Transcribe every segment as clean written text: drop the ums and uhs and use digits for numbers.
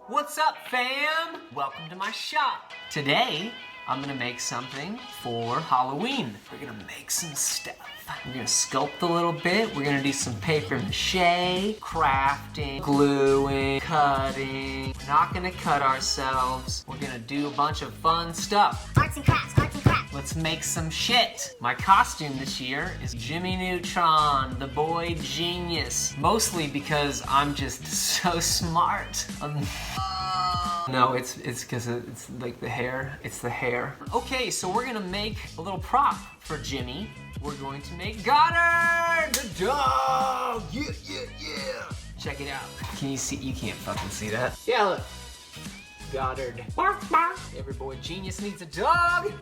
What's up, fam? Welcome to my shop. Today, I'm gonna make something for Halloween. We're gonna make some stuff. We're gonna sculpt a little bit. We're gonna do some paper mache, crafting, gluing, cutting. We're not gonna cut ourselves. We're gonna do a bunch of fun stuff. Arts and crafts, arts and crafts. Let's make some shit. My costume this year is Jimmy Neutron, the boy genius. Mostly because I'm just so smart. No, it's because it's like the hair. It's the hair. Okay, so we're gonna make a little prop for Jimmy. We're going to make Goddard, the dog. Yeah. Check it out. Can you see? You can't fucking see that. Yeah, look. Goddard. Bark, bark. Every boy genius needs a dog.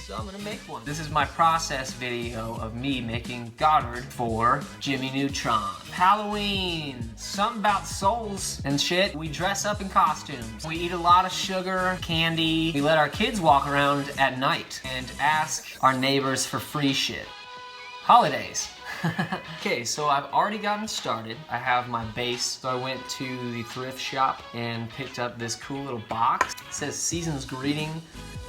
So I'm gonna make one. This is my process video of me making Goddard for Jimmy Neutron. Halloween, something about souls and shit. We dress up in costumes. We eat a lot of sugar, candy. We let our kids walk around at night and ask our neighbors for free shit. Holidays. Okay, so I've already gotten started. I have my base. So I went to the thrift shop and picked up this cool little box. It says Season's Greeting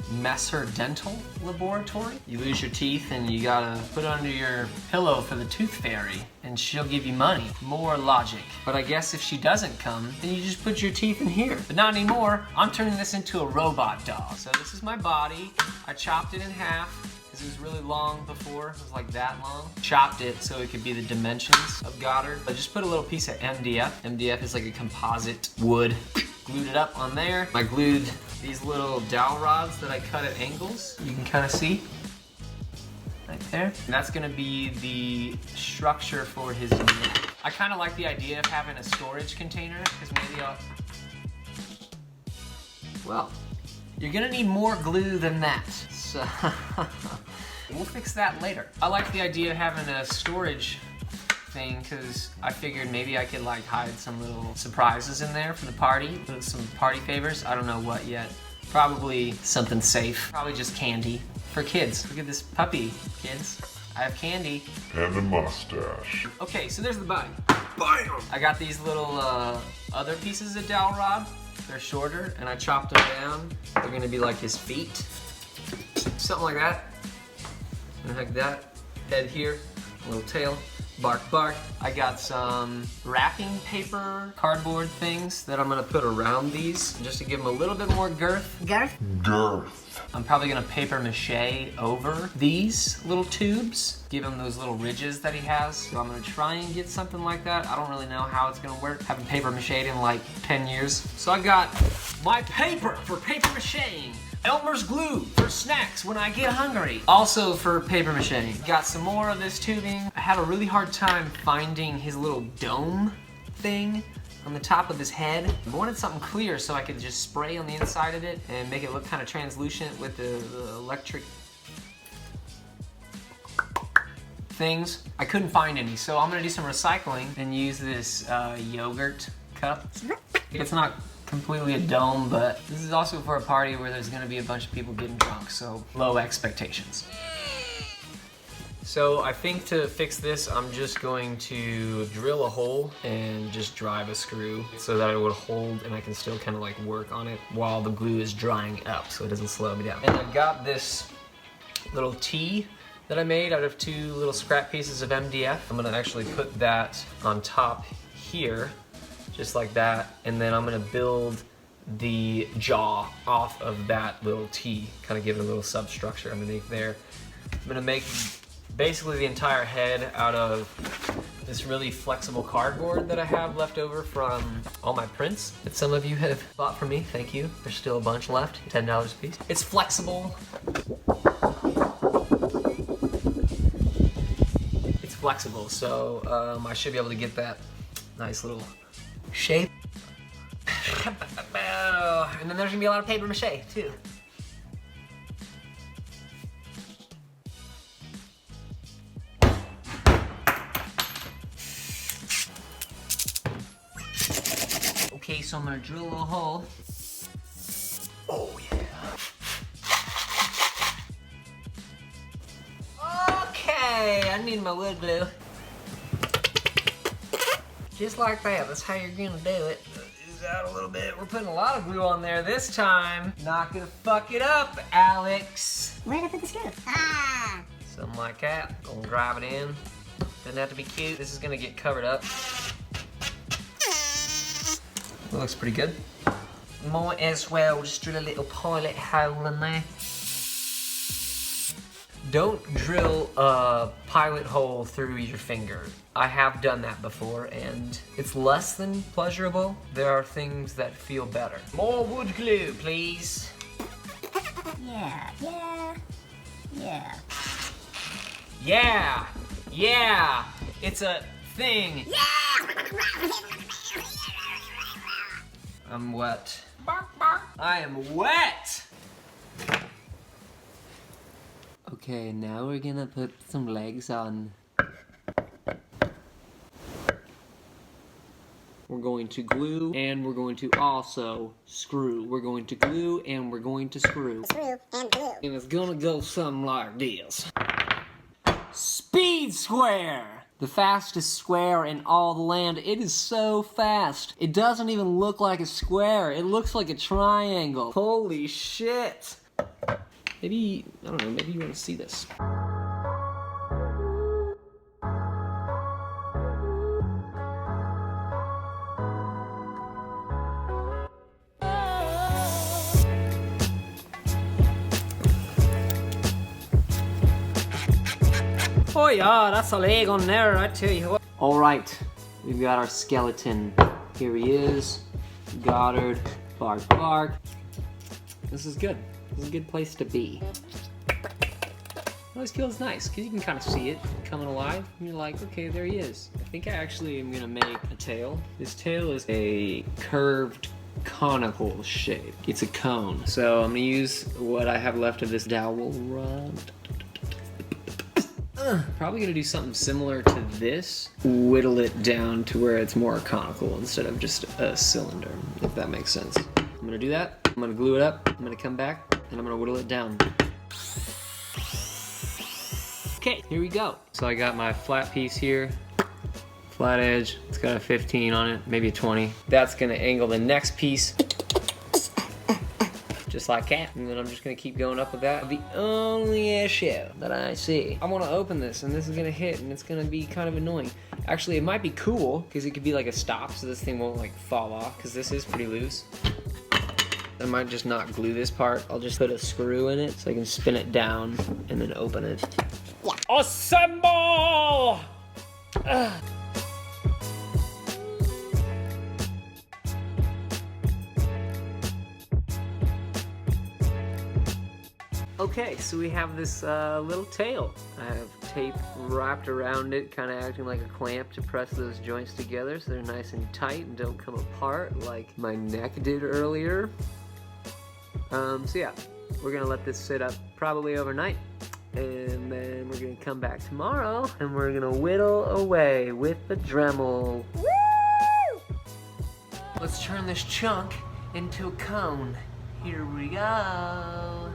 Messer Dental Laboratory. You lose your teeth and you gotta put it under your pillow for the tooth fairy and she'll give you money. More logic. But I guess if she doesn't come, then you just put your teeth in here. But not anymore. I'm turning this into a robot dog. So this is my body. I chopped it in half. It was really long before, it was like that long. Chopped it so it could be the dimensions of Goddard. I just put a little piece of MDF. MDF is like a composite wood. Glued it up on there. I glued these little dowel rods that I cut at angles. You can kind of see, right there. And that's gonna be the structure for his unit. I kind of like the idea of having a storage container, because maybe well, you're gonna need more glue than that. So we'll fix that later. I like the idea of having a storage thing because I figured maybe I could like hide some little surprises in there for the party, some party favors. I don't know what yet. Probably something safe. Probably just candy for kids. Look at this puppy, kids. I have candy. And a mustache. Okay, so there's the body. Bam! I got these little other pieces of dowel rod. They're shorter, and I chopped them down. They're gonna be like his feet. Something like that. And like that. Head here, little tail. Bark, bark. I got some wrapping paper, cardboard things that I'm gonna put around these just to give them a little bit more girth. Girth. I'm probably gonna paper mache over these little tubes, give him those little ridges that he has. So I'm gonna try and get something like that. I don't really know how it's gonna work. Haven't paper mached in like 10 years. So I got my paper for paper macheing. Elmer's glue for snacks when I get hungry. Also for paper mache. Got some more of this tubing. I had a really hard time finding his little dome thing on the top of his head. I wanted something clear so I could just spray on the inside of it and make it look kind of translucent with the electric things. I couldn't find any, so I'm gonna do some recycling and use this yogurt cup. It's not completely a dome, but this is also for a party where there's gonna be a bunch of people getting drunk, so low expectations. So I think to fix this, I'm just going to drill a hole and just drive a screw so that it would hold and I can still kind of like work on it while the glue is drying up so it doesn't slow me down. And I've got this little T that I made out of 2 little scrap pieces of MDF. I'm gonna actually put that on top here, just like that, and then I'm gonna build the jaw off of that little T, kind of give it a little substructure underneath there. I'm gonna make basically the entire head out of this really flexible cardboard that I have left over from all my prints that some of you have bought from me. Thank you. There's still a bunch left, $10 a piece. It's flexible. It's flexible, so I should be able to get that nice little shape. And then there's gonna be a lot of paper mache too. Okay, so I'm gonna drill a little hole. Oh yeah. Okay, I need my wood glue. Just like that, that's how you're gonna do it. squeeze out a little bit. We're putting a lot of glue on there this time. Not gonna fuck it up, Alex. Where did I put the screw? Ah! Something like that. Gonna drive it in. Doesn't have to be cute. This is gonna get covered up. That looks pretty good. Might as well just drill a little pilot hole in there. Don't drill a pilot hole through your finger. I have done that before and it's less than pleasurable. There are things that feel better. More wood glue, please. Yeah. Yeah, it's a thing. I'm wet. I am wet! Okay, now we're gonna put some legs on. We're going to glue and we're going to also screw. We're going to glue and we're going to screw. Screw and glue. And it's gonna go something like this. Speed square! The fastest square in all the land. It is so fast. It doesn't even look like a square. It looks like a triangle. Holy shit. Maybe, I don't know, maybe you want to see this. Oh yeah, that's a leg on there, I tell you what. All right, we've got our skeleton. Here he is, Goddard, bark, bark. This is good. This is a good place to be. It always feels nice, because you can kind of see it coming alive. And you're like, okay, there he is. I think I actually am gonna make a tail. This tail is a curved conical shape. It's a cone. So I'm gonna use what I have left of this dowel rod. Probably gonna do something similar to this. Whittle it down to where it's more conical instead of just a cylinder, if that makes sense. I'm gonna do that. I'm gonna glue it up. I'm gonna come back and I'm gonna whittle it down. Okay, here we go. So I got my flat piece here. Flat edge, it's got a 15 on it, maybe a 20. That's gonna angle the next piece. Just like that, and then I'm just gonna keep going up with that. The only issue that I see, I wanna open this and this is gonna hit and it's gonna be kind of annoying. Actually, it might be cool because it could be like a stop so this thing won't like fall off because this is pretty loose. I might just not glue this part. I'll just put a screw in it so I can spin it down and then open it. Yeah. Assemble! Ugh. Okay, so we have this little tail. I have tape wrapped around it, kind of acting like a clamp to press those joints together so they're nice and tight and don't come apart like my neck did earlier. So yeah, we're gonna let this sit up probably overnight, and then we're gonna come back tomorrow and we're gonna whittle away with the Dremel. Woo! Let's turn this chunk into a cone. Here we go.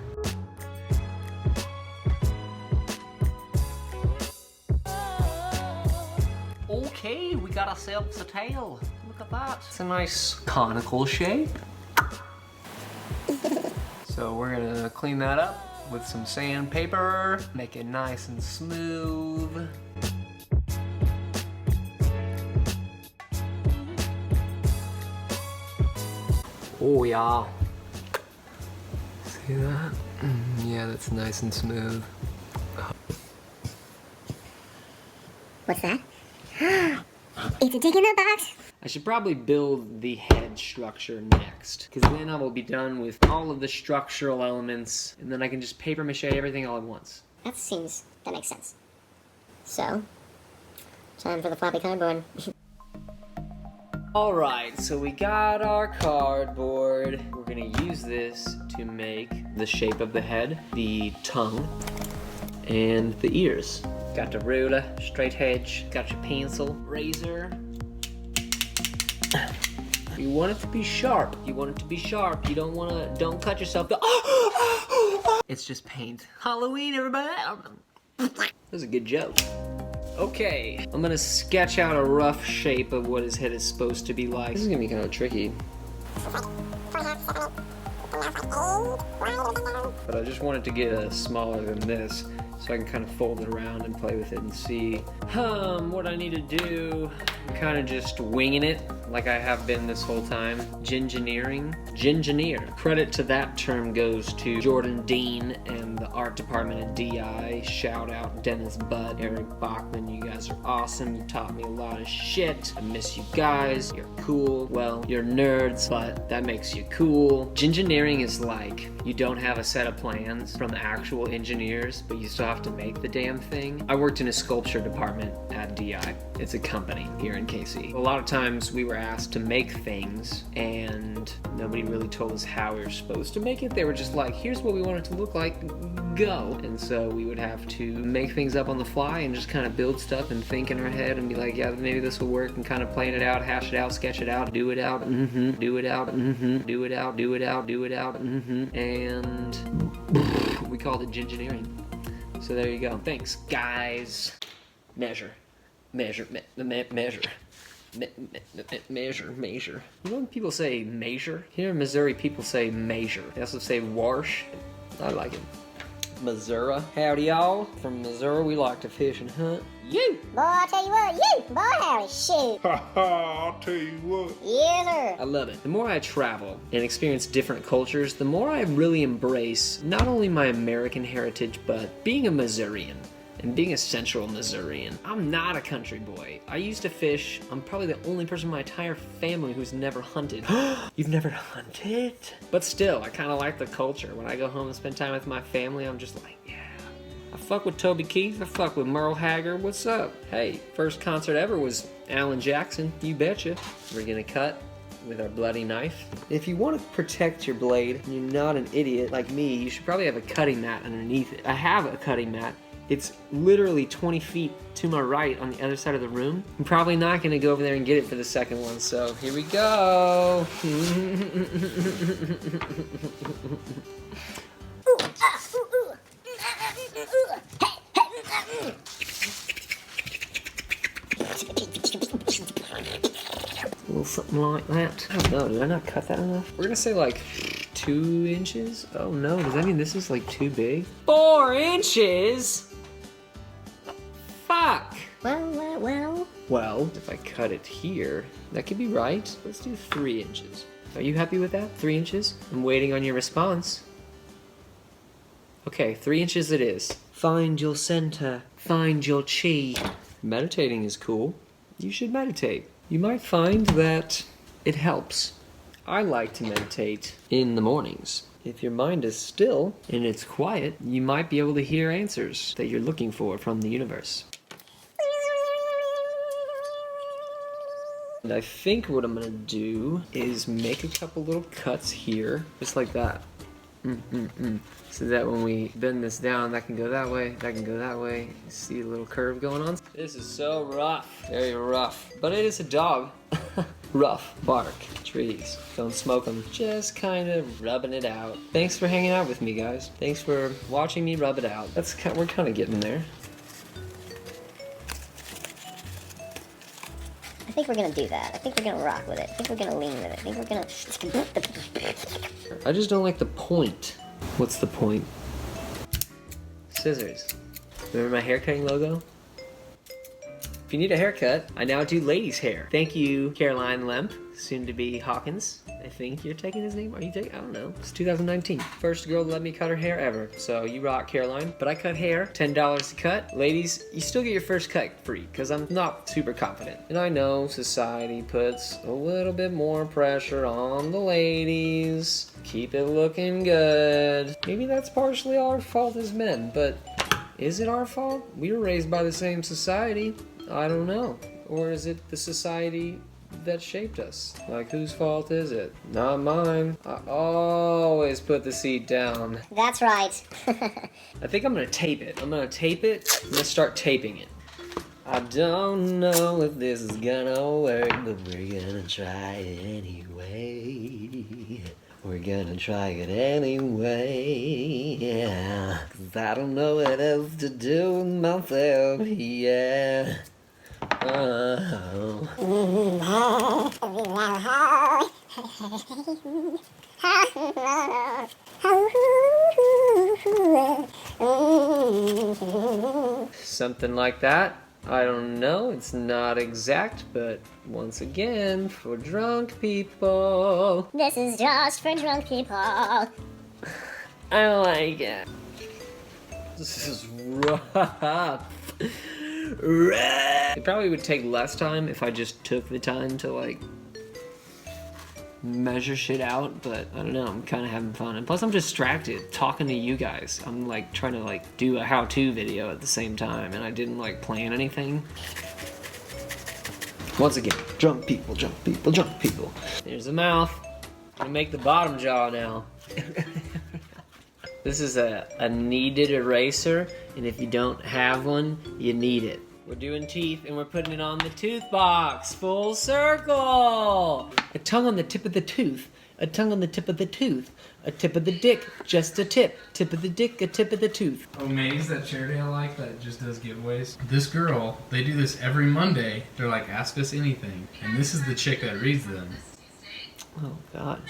Okay, we got ourselves a tail. Look at that. It's a nice conical shape. So we're gonna clean that up with some sandpaper, make it nice and smooth. Oh yeah. See that? Yeah, that's nice and smooth. What's that? It's a dig in the box. I should probably build the head structure next, because then I will be done with all of the structural elements, and then I can just paper mache everything all at once. That makes sense. So, time for the floppy cardboard. Alright, so we got our cardboard. We're gonna use this to make the shape of the head, the tongue, and the ears. Got your ruler, straight edge, got your pencil, razor. You want it to be sharp. You want it to be sharp. You don't cut yourself. It's just paint. Halloween, everybody. That was a good joke. Okay, I'm gonna sketch out a rough shape of what his head is supposed to be like. This is gonna be kind of tricky. But I just wanted to get a smaller than this, so I can kind of fold it around and play with it and see what I need to do. I'm kind of just winging it like I have been this whole time. Gingineer. Credit to that term goes to Jordan Dean and the art department at DI. Shout out Dennis Budd, Eric Bachman. You guys are awesome. You taught me a lot of shit. I miss you guys. You're cool. Well, you're nerds, but that makes you cool. Gingineering is like you don't have a set of plans from the actual engineers, but you still have to make the damn thing. I worked in a sculpture department at DI. It's a company here in KC. A lot of times we were asked to make things and nobody really told us how we were supposed to make it. They were just like, here's what we want it to look like, go. And so we would have to make things up on the fly and just kind of build stuff and think in our head and be like, yeah, maybe this will work, and kind of plan it out, hash it out, sketch it out, do it out, do it out, do it out, do it out, do it out, and we called it gingineering. So there you go. Thanks, guys. Measure. You know when people say measure? Here in Missouri, people say measure. They also say wash. I like it. Missouri. Howdy, y'all. From Missouri, we like to fish and hunt. You! Boy, I tell you what, you! Boy, howdy, shoot! Ha ha, I'll tell you what. Yes, sir! I love it. The more I travel and experience different cultures, the more I really embrace not only my American heritage, but being a Missourian. And being a central Missourian. I'm not a country boy. I used to fish. I'm probably the only person in my entire family who's never hunted. You've never hunted? But still, I kind of like the culture. When I go home and spend time with my family, I'm just like, yeah. I fuck with Toby Keith. I fuck with Merle Haggard. What's up? Hey, first concert ever was Alan Jackson. You betcha. We're gonna cut with our bloody knife. If you want to protect your blade and you're not an idiot like me, you should probably have a cutting mat underneath it. I have a cutting mat. It's literally 20 feet to my right on the other side of the room. I'm probably not gonna go over there and get it for the second one, so here we go. A little something like that. I don't know, did I not cut that enough? We're gonna say like 2 inches? Oh no, does that mean this is like too big? 4 inches? Fuck! Well, if I cut it here, that could be right. Let's do 3 inches. Are you happy with that? 3 inches? I'm waiting on your response. Okay, 3 inches it is. Find your center. Find your chi. Meditating is cool. You should meditate. You might find that it helps. I like to meditate in the mornings. If your mind is still and it's quiet, you might be able to hear answers that you're looking for from the universe. And I think what I'm gonna do is make a couple little cuts here, just like that. So that when we bend this down, that can go that way, that can go that way. See a little curve going on? This is so rough, very rough. But it is a dog. Rough, bark, trees, don't smoke them. Just kind of rubbing it out. Thanks for hanging out with me, guys. Thanks for watching me rub it out. We're kind of getting there. I think we're gonna do that. I think we're gonna rock with it. I think we're gonna lean with it. I think we're gonna... I just don't like the point. What's the point? Scissors. Remember my haircutting logo? If you need a haircut, I now do ladies' hair. Thank you, Caroline Lemp, soon to be Hawkins. I think you're taking his name. Are you taking? I don't know. It's 2019. First girl to let me cut her hair ever. So you rock, Caroline. But I cut hair, $10 to cut. Ladies, you still get your first cut free because I'm not super confident. And I know society puts a little bit more pressure on the ladies. Keep it looking good. Maybe that's partially our fault as men, but is it our fault? We were raised by the same society. I don't know. Or is it the society that shaped us? Like, whose fault is it? Not mine. I always put the seat down. That's right. I think I'm gonna tape it. I'm gonna start taping it. I don't know if this is gonna work, but we're gonna try it anyway. We're we're gonna try it anyway, yeah. 'Cause I don't know what else to do with myself, yeah. Oh. Something like that. I don't know, it's not exact, but once again, for drunk people. This is just for drunk people. I like it. This is rough. It probably would take less time if I just took the time to like measure shit out, but I don't know, I'm kind of having fun. And plus I'm distracted talking to you guys. I'm like trying to like do a how-to video at the same time, and I didn't like plan anything. Once again, drunk people, drunk people, drunk people. There's the mouth. I'm gonna make the bottom jaw now. This is a kneaded eraser, and if you don't have one, you need it. We're doing teeth, and we're putting it on the tooth box. Full circle! A tongue on the tip of the tooth. A tongue on the tip of the tooth. A tip of the dick, just a tip. Tip of the dick, a tip of the tooth. Oh, Maze, that charity I like that just does giveaways. This girl, they do this every Monday. They're like, ask us anything. And this is the chick that reads them. Oh, God.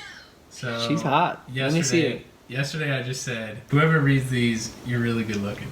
So She's hot. Let me see it. Yesterday I just said, whoever reads these, you're really good looking.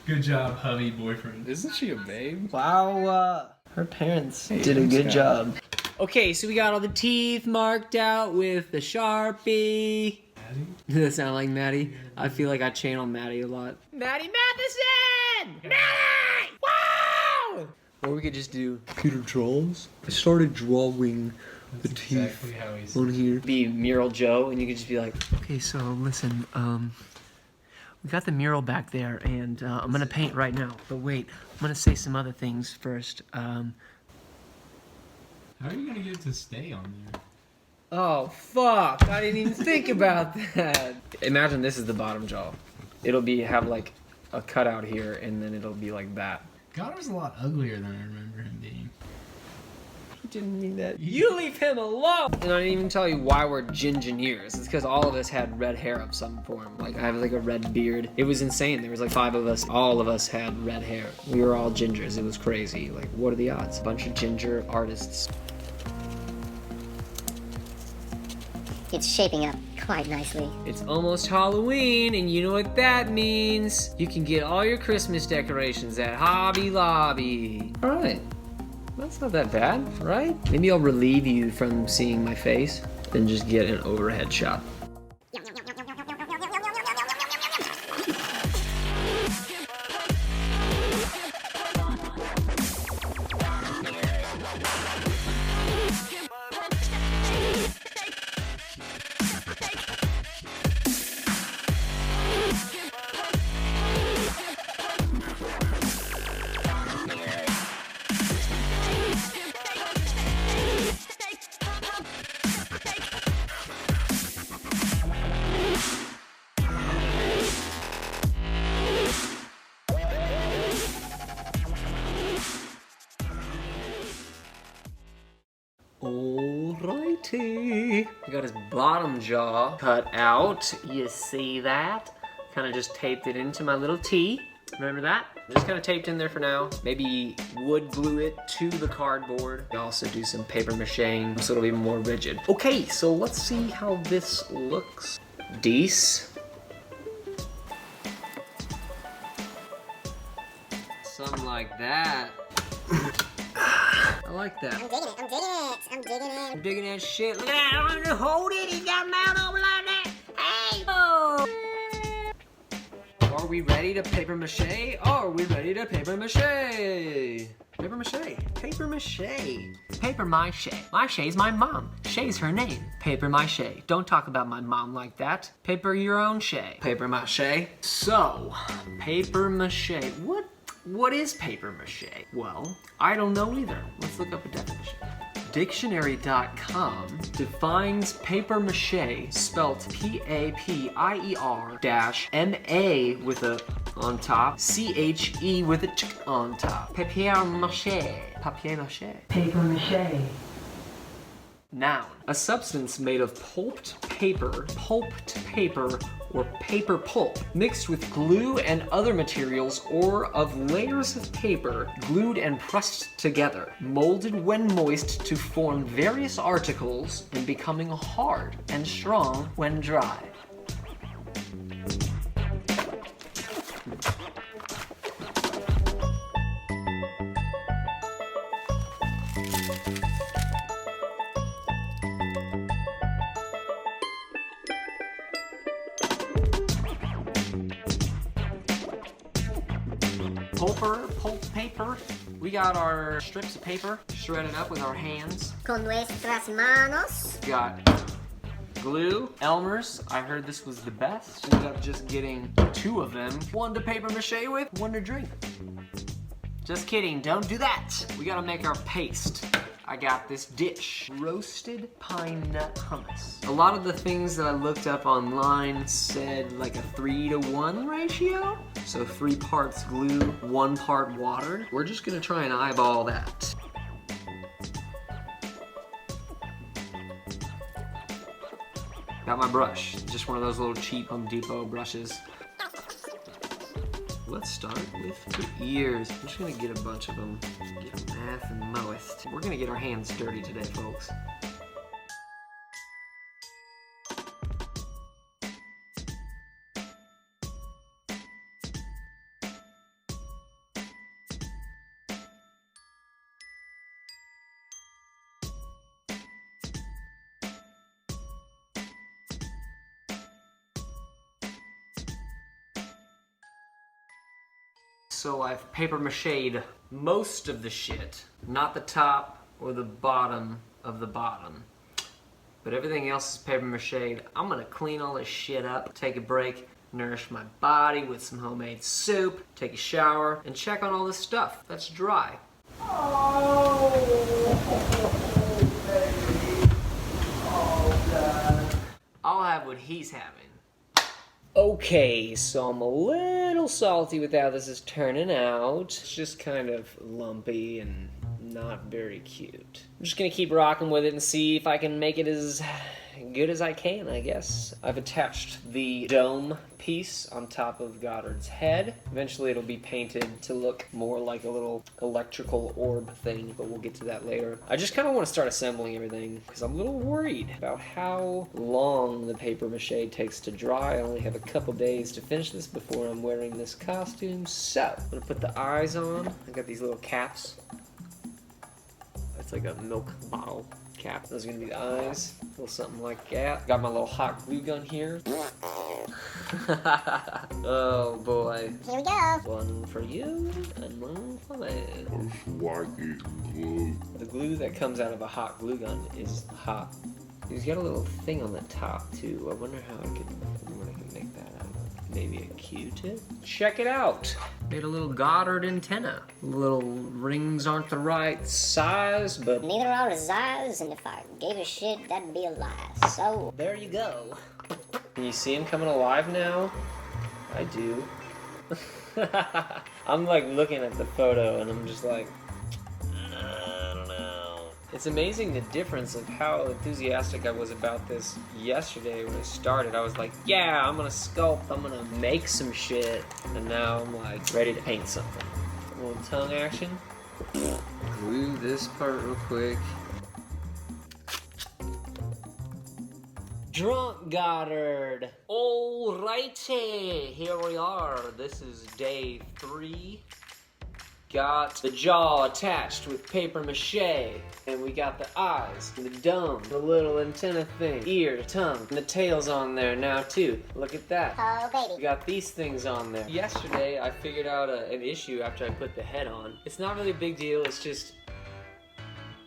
Good job, hubby boyfriend. Isn't she a babe? Wow, her parents did a good job. Okay, so we got all the teeth marked out with the Sharpie. Maddie? Does that sound like Maddie? I feel like I channel Maddie a lot. Maddie Matheson! Maddie! Wow! Or we could just do Peter draws. I started drawing the That's teeth exactly how he's on here. Be Mural Joe, and you could just be like, okay, so listen, we got the mural back there, and I'm gonna paint right now. But wait, I'm gonna say some other things first. How are you gonna get it to stay on there? Oh, fuck, I didn't even think about that. Imagine this is the bottom jaw. It'll have like a cutout here, and then it'll be like that. Goddard's a lot uglier than I remember him being. I didn't mean that. You leave him alone! And I didn't even tell you why we're gingers. It's because all of us had red hair of some form. Like, I have like a red beard. It was insane. There was like 5 of us. All of us had red hair. We were all gingers. It was crazy. Like, what are the odds? A bunch of ginger artists. It's shaping up quite nicely. It's almost Halloween, and you know what that means. You can get all your Christmas decorations at Hobby Lobby. All right. That's not that bad, right? Maybe I'll relieve you from seeing my face, then just get an overhead shot. Alrighty. We got his bottom jaw cut out. You see that? Kind of just taped it into my little T. Remember that? Just kind of taped in there for now. Maybe wood glue it to the cardboard. We also do some paper macheing so it'll be more rigid. Okay, so let's see how this looks. Decent. Something like that. I like that. I'm digging it, I'm digging it, I'm digging it. I'm digging that shit. Look at that, I don't even hold it. He got mouth over like that. Hey! Oh! Are we ready to paper mache? Are we ready to paper mache? Paper mache. Paper mache. Paper mache. Mache's my mom. Shay's her name. Paper mache. Don't talk about my mom like that. Paper your own Shay. Paper mache. So, paper mache. What is paper mache? Well, I don't know either. Let's look up a definition. Dictionary.com defines paper mache, spelt P-A-P-I-E-R-M-A with a on top, C-H-E with a ch on top. Papier mache. Papier mache. Paper mache. Noun. A substance made of pulped paper, or paper pulp, mixed with glue and other materials, or of layers of paper glued and pressed together, molded when moist to form various articles and becoming hard and strong when dry. Pulp paper. We got our strips of paper shredded up with our hands. Con nuestras manos. We got glue. Elmer's, I heard this was the best. Ended up just getting 2 of them. One to paper mache with, one to drink. Just kidding, don't do that. We gotta make our paste. I got this dish, roasted pine nut hummus. A lot of the things that I looked up online said like a 3-to-1 ratio. So 3 parts glue, 1 part water. We're just gonna try and eyeball that. Got my brush, just one of those little cheap Home Depot brushes. Let's start with the ears. I'm just gonna get a bunch of them, get them nice and moist. We're gonna get our hands dirty today, folks. So I've paper machéd most of the shit, not the top or the bottom of the bottom. But everything else is paper machéd. I'm gonna clean all this shit up, take a break, nourish my body with some homemade soup, take a shower, and check on all this stuff that's dry. I'll have what he's having. Okay, so I'm a little salty with how this is turning out. It's just kind of lumpy and not very cute. I'm just gonna keep rocking with it and see if I can make it as good as I can, I guess. I've attached the dome piece on top of Goddard's head. Eventually it'll be painted to look more like a little electrical orb thing, but we'll get to that later. I just kind of want to start assembling everything because I'm a little worried about how long the paper mache takes to dry. I only have a couple days to finish this before I'm wearing this costume. So, I'm gonna put the eyes on. I got these little caps. It's like a milk bottle cap. Those are gonna be the eyes. A little something like that. Got my little hot glue gun here. Oh boy. Here we go. One for you and one for me. It's like it glue. The glue that comes out of a hot glue gun is hot. He's got a little thing on the top too. I wonder how I can make that out of. Maybe a Q-tip? Check it out. Made a little Goddard antenna. Little rings aren't the right size, but Neither are his eyes, and if I gave a shit, that'd be a lie. So, there you go. Can you see him coming alive now? I do. I'm like looking at the photo and I'm just like, I don't know. It's amazing the difference of how enthusiastic I was about this yesterday when I started. I was like, yeah, I'm gonna sculpt, I'm gonna make some shit. And now I'm like ready to paint something. A little tongue action. Glue this part real quick. Drunk Goddard. Alrighty, here we are. This is day 3. Got the jaw attached with paper mache. And we got the eyes, the dome, the little antenna thing, ear, tongue, and the tail's on there now too. Look at that. oh baby. We got these things on there. Yesterday, I figured out an issue after I put the head on. It's not really a big deal, it's just,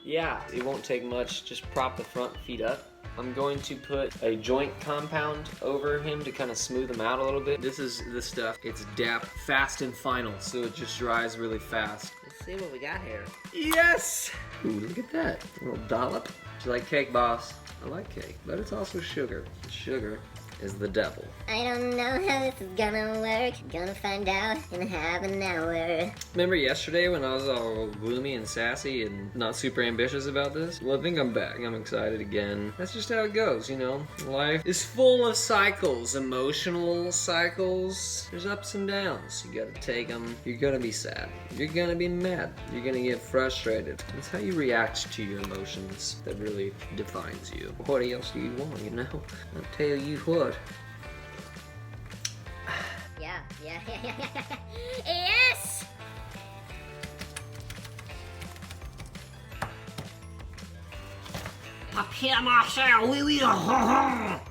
yeah, it won't take much. Just prop the front feet up. I'm going to put a joint compound over him to kind of smooth him out a little bit. This is the stuff. It's DAP Fast and Final, so it just dries really fast. Let's see what we got here. Yes! Ooh, look at that. A little dollop. Do you like cake, boss? I like cake, but it's also sugar. It's sugar. is the devil. I don't know how this is gonna work. Gonna find out in half an hour. Remember yesterday when I was all gloomy and sassy and not super ambitious about this? Well, I think I'm back. I'm excited again. That's just how it goes, you know? Life is full of cycles, emotional cycles. There's ups and downs. You gotta take them. You're gonna be sad. You're gonna be mad. You're gonna get frustrated. That's how you react to your emotions that really defines you. What else do you want, you know? I'll tell you what. Yeah. Yes! Papier mache, oui, oui,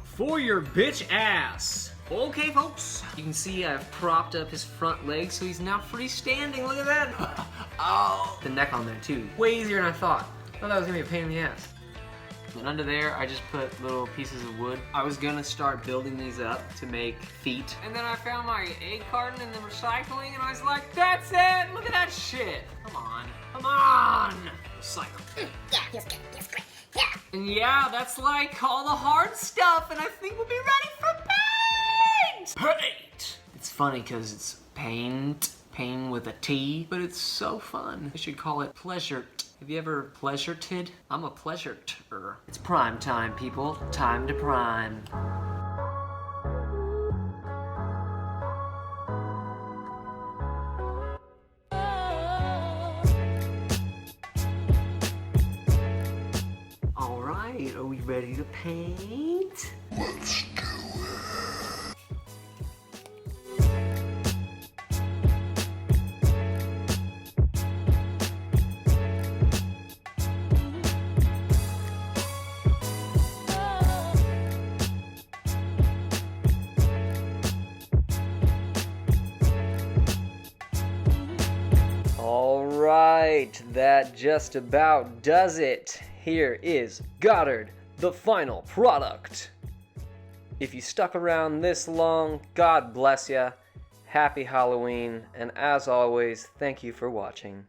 for your bitch ass. Okay, folks. You can see I've propped up his front legs so he's now freestanding. Look at that. Oh, the neck on there too. Way easier than I thought. I thought that was gonna be a pain in the ass. And under there, I just put little pieces of wood. I was gonna start building these up to make feet. And then I found my egg carton in the recycling and I was like, that's it, look at that shit. Come on, recycle. Yeah, feels good, great. Yeah. And yeah, that's like all the hard stuff and I think we'll be ready for paint! Paint! It's funny because it's paint with a T, but it's so fun. I should call it pleasure. Have you ever pleasured? I'm a pleasure-ter. It's prime time, people. Time to prime. All right, are we ready to paint? Let's do it. Alright, that just about does it. Here is Goddard, the final product. If you stuck around this long, God bless ya. Happy Halloween, and as always, thank you for watching.